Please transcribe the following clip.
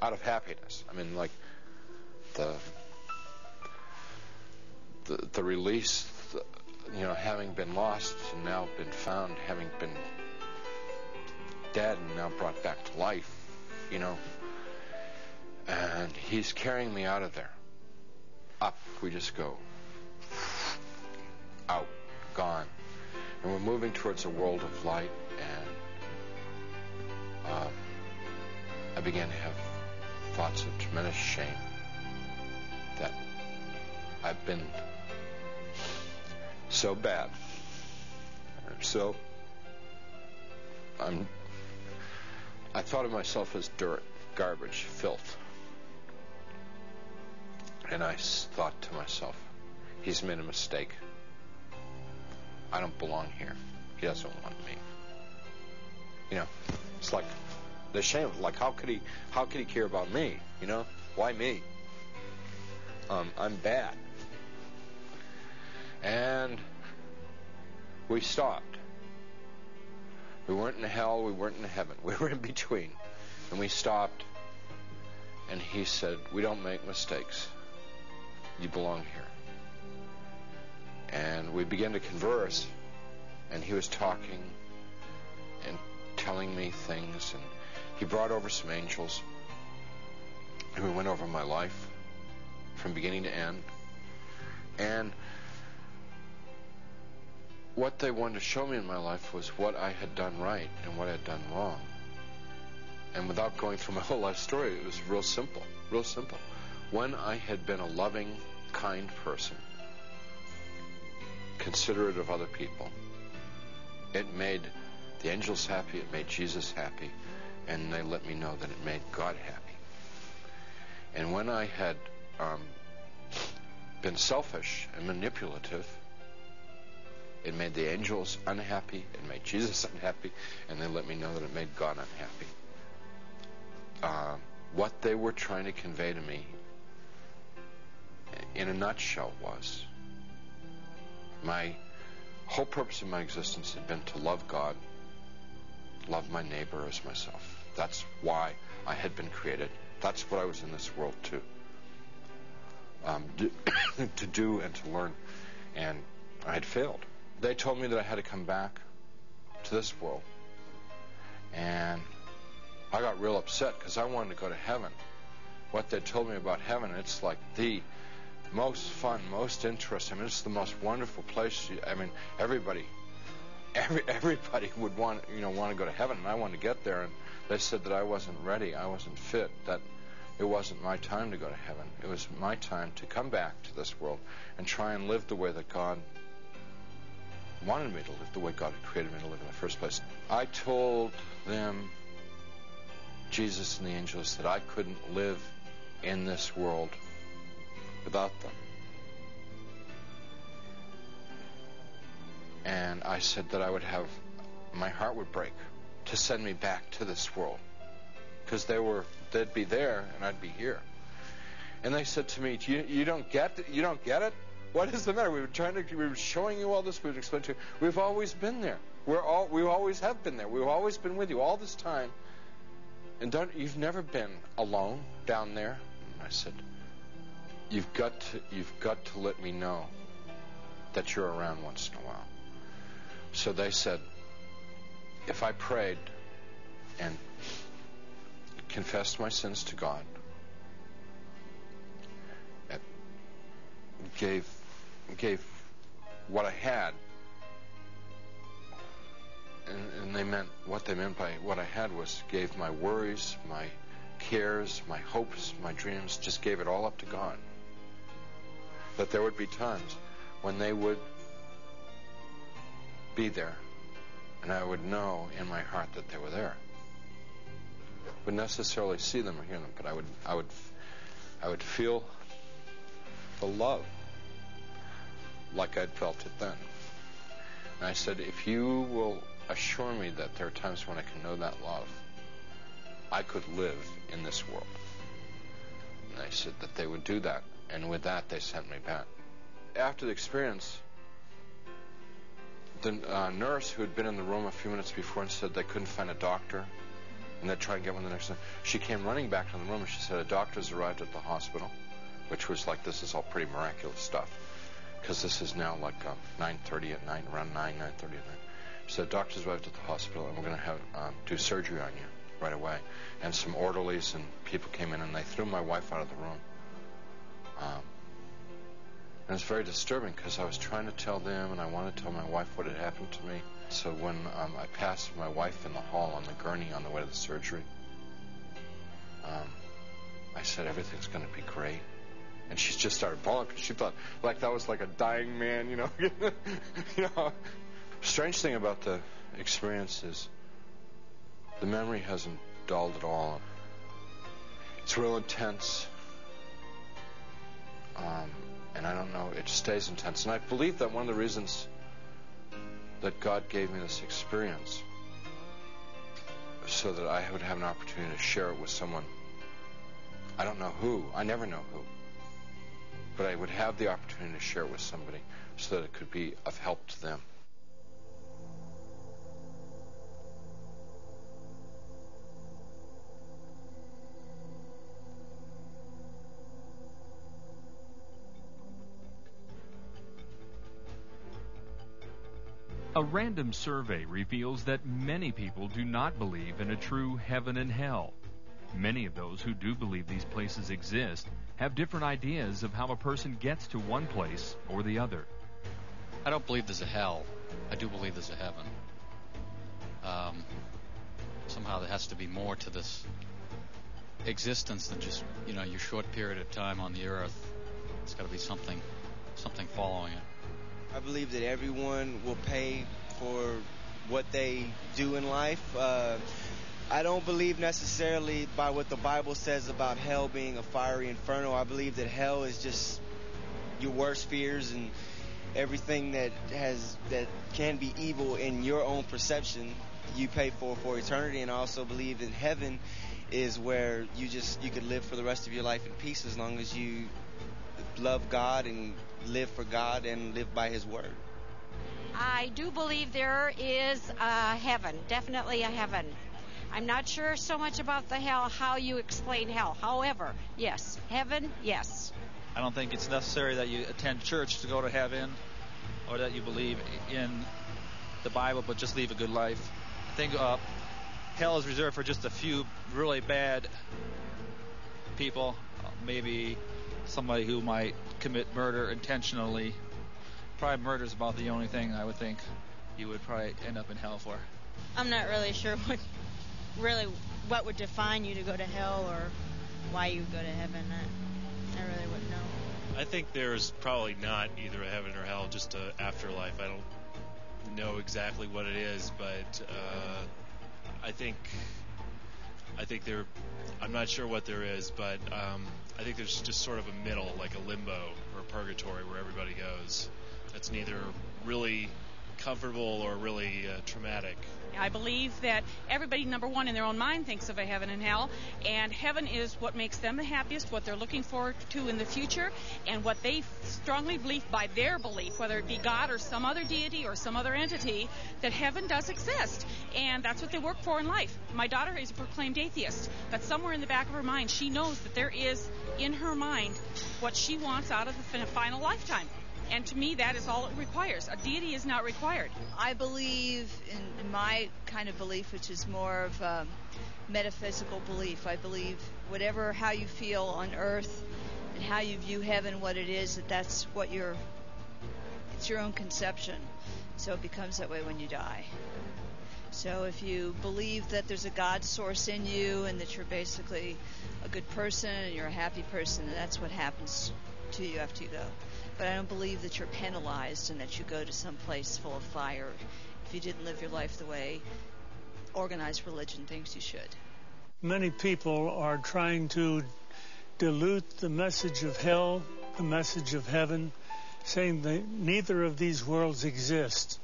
out of happiness. I mean, like the release, having been lost and now been found, having been dead and now brought back to life, and he's carrying me out of there. Up we just go. Out, gone. And we're moving towards a world of light, and I began to have thoughts of tremendous shame that I've been so bad. I thought of myself as dirt, garbage, filth. And I thought to myself, he's made a mistake. I don't belong here. He doesn't want me. It's like the shame. Like, how could he care about me? Why me? I'm bad. And we stopped. We weren't in hell, we weren't in heaven. We were in between. And we stopped, and he said, we don't make mistakes. You belong here. And we began to converse, and he was talking and telling me things, and he brought over some angels, and we went over my life from beginning to end. And what they wanted to show me in my life was what I had done right and what I had done wrong. And without going through my whole life story, it was real simple. When I had been a loving, kind person, considerate of other people, it made the angels happy, it made Jesus happy, and they let me know that it made God happy. And when I had been selfish and manipulative, it made the angels unhappy, it made Jesus unhappy, and they let me know that it made God unhappy. What they were trying to convey to me, in a nutshell, was my whole purpose of my existence had been to love God, love my neighbor as myself. That's why I had been created. That's what I was in this world to do and to learn. And I had failed. They told me that I had to come back to this world. And I got real upset because I wanted to go to heaven. What they told me about heaven, it's like the most fun, most interesting. It's the most wonderful place. Everybody would want to go to heaven, and I wanted to get there. And they said that I wasn't ready, I wasn't fit, that it wasn't my time to go to heaven. It was my time to come back to this world and try and live the way that God wanted me to live, the way God had created me to live in the first place. I told them, Jesus and the angels, that I couldn't live in this world without them. And I said that my heart would break to send me back to this world, because they'd be there and I'd be here. And they said to me, you don't get it? What is the matter? We were showing you all this, we would explain to you. We've always been there. We always have been there. We've always been with you all this time. And you've never been alone down there. And I said, you've got to let me know that you're around once in a while. So they said, if I prayed and confessed my sins to God, gave what I had, and what they meant by what I had was gave my worries, my cares, my hopes, my dreams, just gave it all up to God. That there would be times when they would be there, and I would know in my heart that they were there. Wouldn't necessarily see them or hear them, but I would feel the love like I'd felt it then. And I said, if you will assure me that there are times when I can know that love, I could live in this world. And they said that they would do that, and with that they sent me back. After the experience, the nurse who had been in the room a few minutes before and said they couldn't find a doctor and they'd try and get one the next time. She came running back to the room and she said, a doctor's arrived at the hospital, which was like, this is all pretty miraculous stuff, because this is now like 9:30 at night, around 9:30 at night. She said, doctor's arrived at the hospital, and we're going to have do surgery on you right away. And some orderlies and people came in, and they threw my wife out of the room. And it's very disturbing, because I was trying to tell them, and I wanted to tell my wife what had happened to me. So when I passed my wife in the hall on the gurney on the way to the surgery, I said, everything's going to be great. And she just started bawling, because she thought, like, that was like a dying man, you know. You know. Strange thing about the experience is the memory hasn't dulled at all. It's real intense. And I don't know, it stays intense. And I believe that one of the reasons that God gave me this experience, so that I would have an opportunity to share it with someone. I don't know who, I never know who, but I would have the opportunity to share it with somebody so that it could be of help to them. A random survey reveals that many people do not believe in a true heaven and hell. Many of those who do believe these places exist have different ideas of how a person gets to one place or the other. I don't believe there's a hell. I do believe there's a heaven. Somehow there has to be more to this existence than just, your short period of time on the earth. It's got to be something following it. I believe that everyone will pay for what they do in life. I don't believe necessarily by what the Bible says about hell being a fiery inferno. I believe that hell is just your worst fears and everything that can be evil in your own perception, you pay for eternity. And I also believe that heaven is where you could live for the rest of your life in peace, as long as you love God and live for God and live by His word. I do believe there is a heaven, definitely a heaven. I'm not sure so much about the hell, how you explain hell. However, yes, heaven, yes. I don't think it's necessary that you attend church to go to heaven, or that you believe in the Bible but just live a good life. I think hell is reserved for just a few really bad people, maybe somebody who might commit murder intentionally. Probably murder is about the only thing I would think you would probably end up in hell for. I'm not really sure what would define you to go to hell or why you go to heaven. I really wouldn't know. I think there's probably not either a heaven or hell, just an afterlife. I don't know exactly what it is, but I think I'm not sure what there is, but I think there's just sort of a middle, like a limbo or a purgatory where everybody goes. That's neither really comfortable or really traumatic. I believe that everybody, number one, in their own mind thinks of a heaven and hell, and heaven is what makes them the happiest, what they're looking forward to in the future, and what they strongly believe by their belief, whether it be God or some other deity or some other entity, that heaven does exist, and that's what they work for in life. My daughter is a proclaimed atheist, but somewhere in the back of her mind, she knows that there is, in her mind, what she wants out of the final lifetime. And to me, that is all it requires. A deity is not required. I believe in my kind of belief, which is more of a metaphysical belief. I believe how you feel on earth and how you view heaven, what it is, it's your own conception. So it becomes that way when you die. So if you believe that there's a God source in you and that you're basically a good person and you're a happy person, and that's what happens to you after you go. But I don't believe that you're penalized and that you go to some place full of fire if you didn't live your life the way organized religion thinks you should. Many people are trying to dilute the message of hell, the message of heaven, saying that neither of these worlds exist.